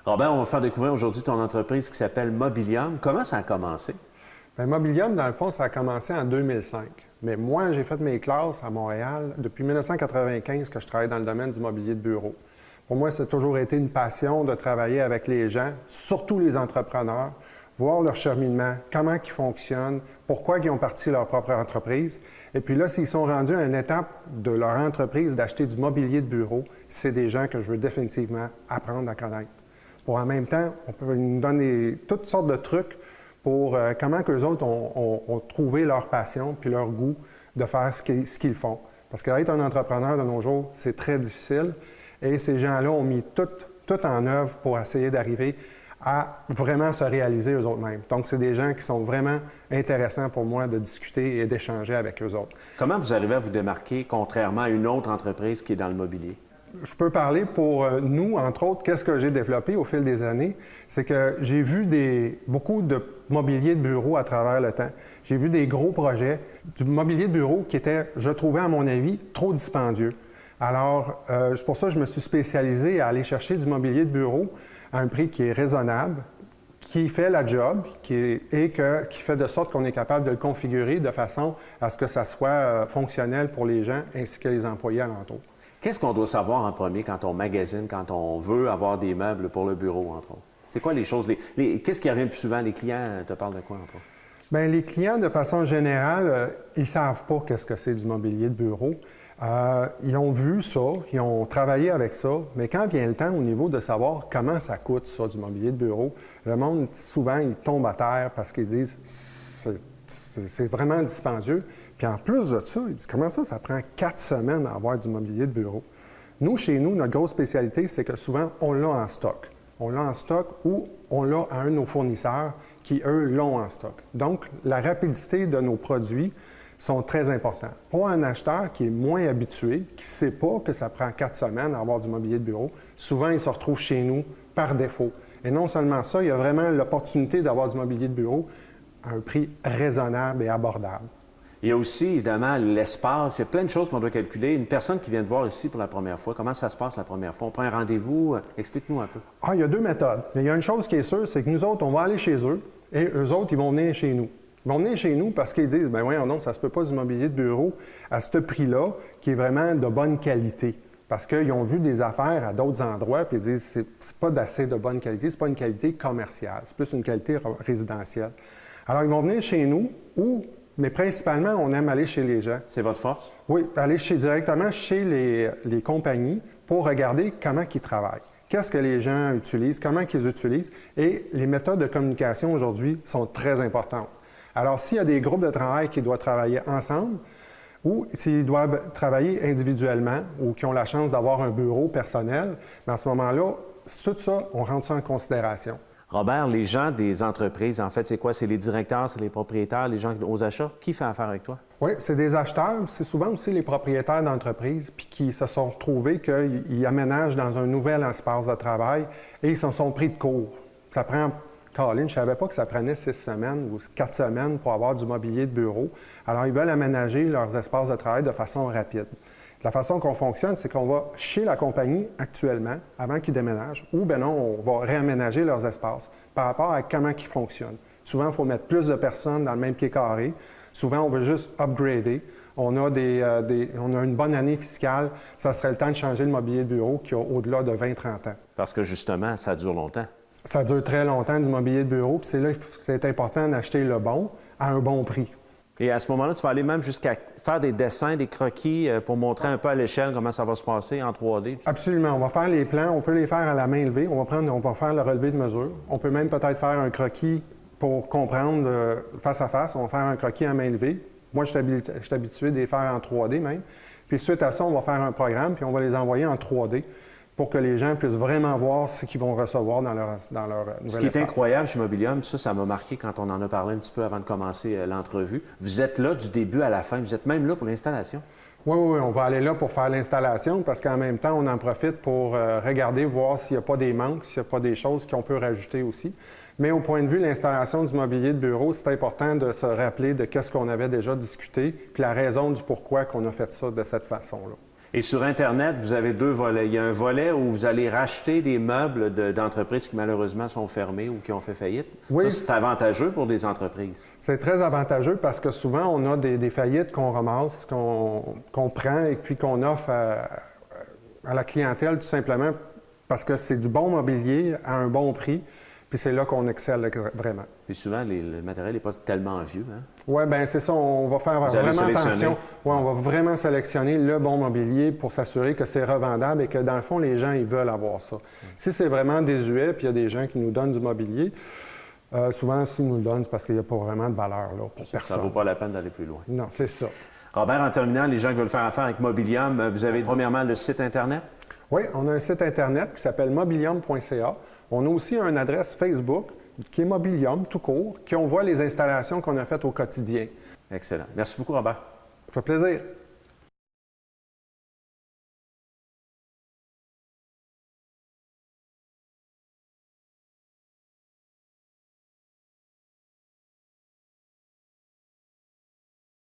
Robert, on va faire découvrir aujourd'hui ton entreprise qui s'appelle Mobilium. Comment ça a commencé? Bien, Mobilium, dans le fond, ça a commencé en 2005. Mais moi, j'ai fait mes classes à Montréal depuis 1995 que je travaille dans le domaine du mobilier de bureau. Pour moi, ça a toujours été une passion de travailler avec les gens, surtout les entrepreneurs, voir leur cheminement, comment ils fonctionnent, pourquoi ils ont parti leur propre entreprise. Et puis là, s'ils sont rendus à une étape de leur entreprise d'acheter du mobilier de bureau, c'est des gens que je veux définitivement apprendre à connaître. Pour en même temps, ils nous donner toutes sortes de trucs pour comment qu'eux autres ont trouvé leur passion puis leur goût de faire ce qu'ils font. Parce qu'être un entrepreneur de nos jours, c'est très difficile. Et ces gens-là ont mis tout en œuvre pour essayer d'arriver à vraiment se réaliser eux autres mêmes. Donc, c'est des gens qui sont vraiment intéressants pour moi de discuter et d'échanger avec eux autres. Comment vous arrivez à vous démarquer contrairement à une autre entreprise qui est dans le mobilier? Je peux parler pour nous, entre autres, qu'est-ce que j'ai développé au fil des années, c'est que j'ai vu beaucoup de mobilier de bureau à travers le temps. J'ai vu des gros projets, du mobilier de bureau qui était, je trouvais à mon avis, trop dispendieux. Alors, c'est pour ça que je me suis spécialisé à aller chercher du mobilier de bureau à un prix qui est raisonnable, qui fait la job qui fait de sorte qu'on est capable de le configurer de façon à ce que ça soit fonctionnel pour les gens ainsi que les employés alentour. Qu'est-ce qu'on doit savoir en premier quand on magasine, quand on veut avoir des meubles pour le bureau, entre autres? C'est quoi les choses? Qu'est-ce qui revient le plus souvent? Les clients te parlent de quoi, entre autres? Bien, les clients, de façon générale, ils ne savent pas qu'est-ce que c'est du mobilier de bureau. Ils ont vu ça, ils ont travaillé avec ça, mais quand vient le temps au niveau de savoir comment ça coûte, ça, du mobilier de bureau, le monde, souvent, il tombe à terre parce qu'ils disent c'est vraiment dispendieux. Puis en plus de ça, ils disent comment ça prend 4 semaines à avoir du mobilier de bureau. Nous, chez nous, notre grosse spécialité, c'est que souvent, on l'a en stock. On l'a en stock ou on l'a à un de nos fournisseurs qui, eux, l'ont en stock. Donc, la rapidité de nos produits sont très importants. Pour un acheteur qui est moins habitué, qui ne sait pas que ça prend 4 semaines à avoir du mobilier de bureau, souvent, il se retrouve chez nous par défaut. Et non seulement ça, il y a vraiment l'opportunité d'avoir du mobilier de bureau à un prix raisonnable et abordable. Il y a aussi, évidemment, l'espace. Il y a plein de choses qu'on doit calculer. Une personne qui vient te voir ici pour la première fois, comment ça se passe la première fois? On prend un rendez-vous? Explique-nous un peu. Il y a 2 méthodes. Mais il y a une chose qui est sûre, c'est que nous autres, on va aller chez eux et eux autres, ils vont venir chez nous. Ils vont venir chez nous parce qu'ils disent, bien voyons donc, ça se peut pas du mobilier de bureau à ce prix-là qui est vraiment de bonne qualité. Parce qu'ils ont vu des affaires à d'autres endroits puis ils disent, c'est pas d'assez de bonne qualité, c'est pas une qualité commerciale, c'est plus une qualité résidentielle. Alors, ils vont venir chez nous mais principalement, on aime aller chez les gens. C'est votre force? Oui, aller directement chez les compagnies pour regarder comment ils travaillent. Qu'est-ce que les gens utilisent, comment ils les utilisent. Et les méthodes de communication aujourd'hui sont très importantes. Alors, s'il y a des groupes de travail qui doivent travailler ensemble ou s'ils doivent travailler individuellement ou qui ont la chance d'avoir un bureau personnel, bien à ce moment-là, tout ça, on rentre ça en considération. Robert, les gens des entreprises, en fait, c'est quoi? C'est les directeurs, c'est les propriétaires, les gens aux achats? Qui fait affaire avec toi? Oui, c'est des acheteurs, c'est souvent aussi les propriétaires d'entreprises puis qui se sont retrouvés qu'ils aménagent dans un nouvel espace de travail et ils se sont pris de court. Ça prend, Colin, je ne savais pas que ça prenait 6 semaines ou 4 semaines pour avoir du mobilier de bureau. Alors, ils veulent aménager leurs espaces de travail de façon rapide. La façon qu'on fonctionne, c'est qu'on va chez la compagnie actuellement, avant qu'ils déménagent, ou bien non, on va réaménager leurs espaces par rapport à comment ils fonctionnent. Souvent, il faut mettre plus de personnes dans le même pied carré. Souvent, on veut juste upgrader. On a une bonne année fiscale. Ça serait le temps de changer le mobilier de bureau qui a au-delà de 20-30 ans. Parce que justement, ça dure longtemps. Ça dure très longtemps du mobilier de bureau, puis c'est là que c'est important d'acheter le bon à un bon prix. Et à ce moment-là, tu vas aller même jusqu'à faire des dessins, des croquis pour montrer un peu à l'échelle comment ça va se passer en 3D. Absolument. On va faire les plans. On peut les faire à la main levée. On va faire le relevé de mesure. On peut même peut-être faire un croquis pour comprendre face à face. On va faire un croquis à main levée. Moi, je suis habitué de les faire en 3D même. Puis suite à ça, on va faire un programme puis on va les envoyer en 3D pour que les gens puissent vraiment voir ce qu'ils vont recevoir dans leur nouvel Ce qui est espace. incroyable chez Mobilium, ça m'a marqué quand on en a parlé un petit peu avant de commencer l'entrevue. Vous êtes là du début à la fin. Vous êtes même là pour l'installation. Oui, on va aller là pour faire l'installation parce qu'en même temps, on en profite pour regarder, voir s'il n'y a pas des manques, s'il n'y a pas des choses qu'on peut rajouter aussi. Mais au point de vue de l'installation du mobilier de bureau, c'est important de se rappeler de qu'est-ce qu'on avait déjà discuté puis la raison du pourquoi qu'on a fait ça de cette façon-là. Et sur Internet, vous avez deux volets. Il y a un volet où vous allez racheter des meubles d'entreprises qui malheureusement sont fermées ou qui ont fait faillite. Oui. Ça, c'est avantageux pour des entreprises. C'est très avantageux parce que souvent, on a des faillites qu'on ramasse, qu'on prend et puis qu'on offre à la clientèle tout simplement parce que c'est du bon mobilier à un bon prix. Puis c'est là qu'on excelle vraiment. Puis souvent, le matériel n'est pas tellement vieux. Hein? Oui, bien c'est ça. On va faire vraiment attention. Ouais, on va vraiment sélectionner le bon mobilier pour s'assurer que c'est revendable et que dans le fond, les gens, ils veulent avoir ça. Si c'est vraiment désuet, puis il y a des gens qui nous donnent du mobilier, souvent, s'ils nous le donnent, c'est parce qu'il n'y a pas vraiment de valeur là, pour personne. Ça ne vaut pas la peine d'aller plus loin. Non, c'est ça. Robert, en terminant, les gens qui veulent faire affaire avec Mobilium, vous avez premièrement le site Internet? Oui, on a un site Internet qui s'appelle mobilium.ca. On a aussi une adresse Facebook qui est Mobilium, tout court, qui on voit les installations qu'on a faites au quotidien. Excellent. Merci beaucoup, Robert. Ça fait plaisir.